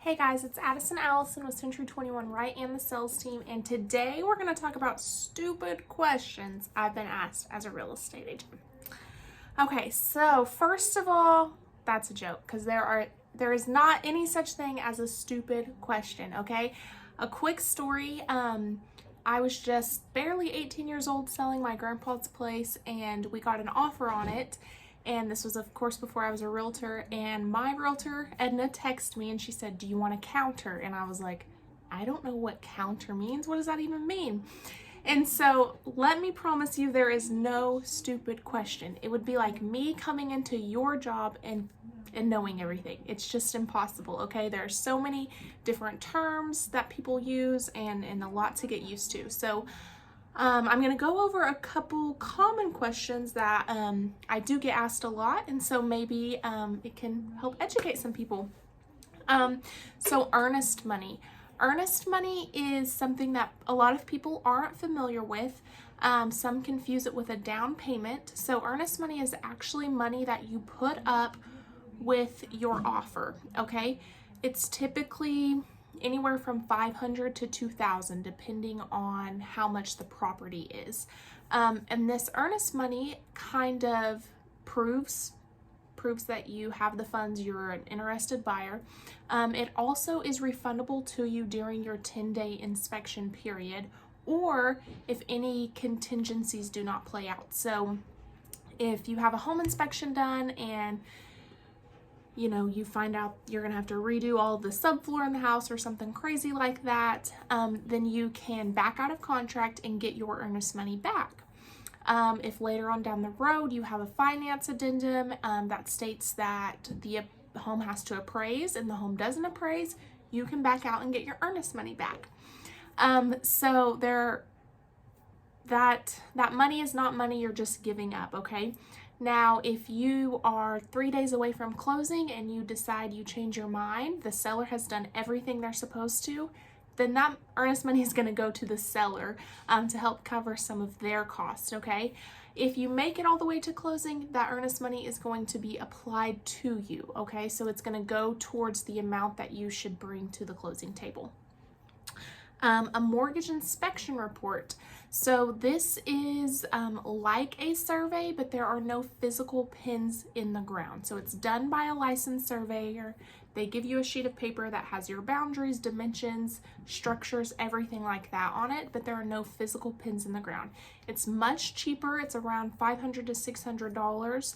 Hey guys, it's Addison Allison with Century 21 Right and the sales team, and today we're going to talk about stupid questions I've been asked as a real estate agent. Okay, so first of all, that's a joke because there is not any such thing as a stupid question, okay? A quick story, I was just barely 18 years old selling my grandpa's place, and we got an offer on it. And this was, of course, before I was a realtor. And my realtor, Edna, texted me and she said, "Do you want a counter?" And I was like, I don't know what counter means. What does that even mean? And so let me promise you, there is no stupid question. It would be like me coming into your job and knowing everything. It's just impossible, okay? There are so many different terms that people use and a lot to get used to. So I'm going to go over a couple common questions that I do get asked a lot, and so maybe it can help educate some people. So earnest money. Earnest money is something that a lot of people aren't familiar with. Some confuse it with a down payment. So earnest money is actually money that you put up with your offer, okay? It's typically anywhere from $500 to $2,000 depending on how much the property is. And this earnest money kind of proves that you have the funds, you're an interested buyer. It also is refundable to you during your 10-day inspection period, or if any contingencies do not play out. So if you have a home inspection done and you find out you're gonna have to redo all the subfloor in the house or something crazy like that, then you can back out of contract and get your earnest money back. If later on down the road you have a finance addendum that states that the home has to appraise and the home doesn't appraise, you can back out and get your earnest money back. So that money is not money you're just giving up, okay? Now, if you are 3 days away from closing and you decide you change your mind, the seller has done everything they're supposed to, then that earnest money is going to go to the seller to help cover some of their costs, okay? If you make it all the way to closing, that earnest money is going to be applied to you, okay? So it's going to go towards the amount that you should bring to the closing table. A mortgage inspection report. So this is like a survey, but there are no physical pins in the ground. So it's done by a licensed surveyor. They give you a sheet of paper that has your boundaries, dimensions, structures, everything like that on it, but there are no physical pins in the ground. It's much cheaper. It's around $500 to $600,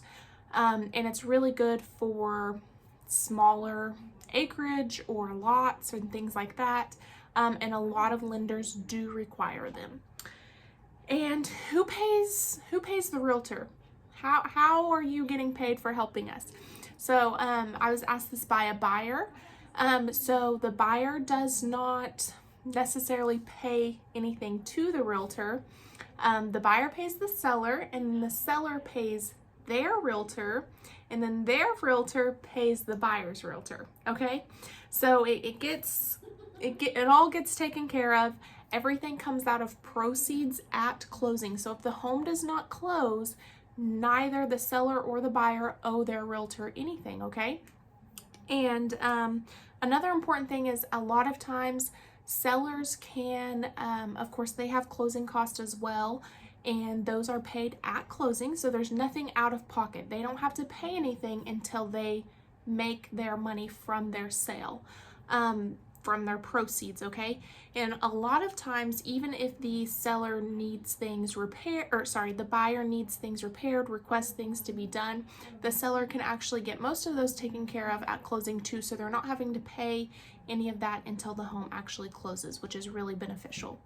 and it's really good for smaller acreage or lots and things like that. And a lot of lenders do require them. And who pays the realtor? How are you getting paid for helping us? So I was asked this by a buyer. So the buyer does not necessarily pay anything to the realtor. The buyer pays the seller, and the seller pays their realtor, and then their realtor pays the buyer's realtor. Okay, so it all gets taken care of. Everything comes out of proceeds at closing. So if the home does not close, neither the seller or the buyer owe their realtor anything, okay? And another important thing is a lot of times sellers can, of course, they have closing costs as well, and those are paid at closing. So there's nothing out of pocket. They don't have to pay anything until they make their money from their sale. From their proceeds, okay? And a lot of times, even if the seller needs things repaired, the buyer needs things repaired, requests things to be done, the seller can actually get most of those taken care of at closing too, so they're not having to pay any of that until the home actually closes, which is really beneficial.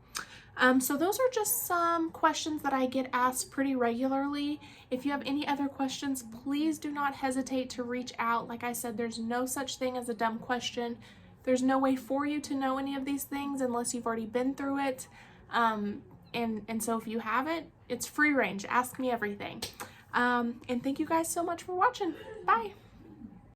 So those are just some questions that I get asked pretty regularly. If you have any other questions, please do not hesitate to reach out. Like I said, there's no such thing as a dumb question. There's no way for you to know any of these things unless you've already been through it. And so if you haven't, it's free range. Ask me everything. And thank you guys so much for watching. Bye.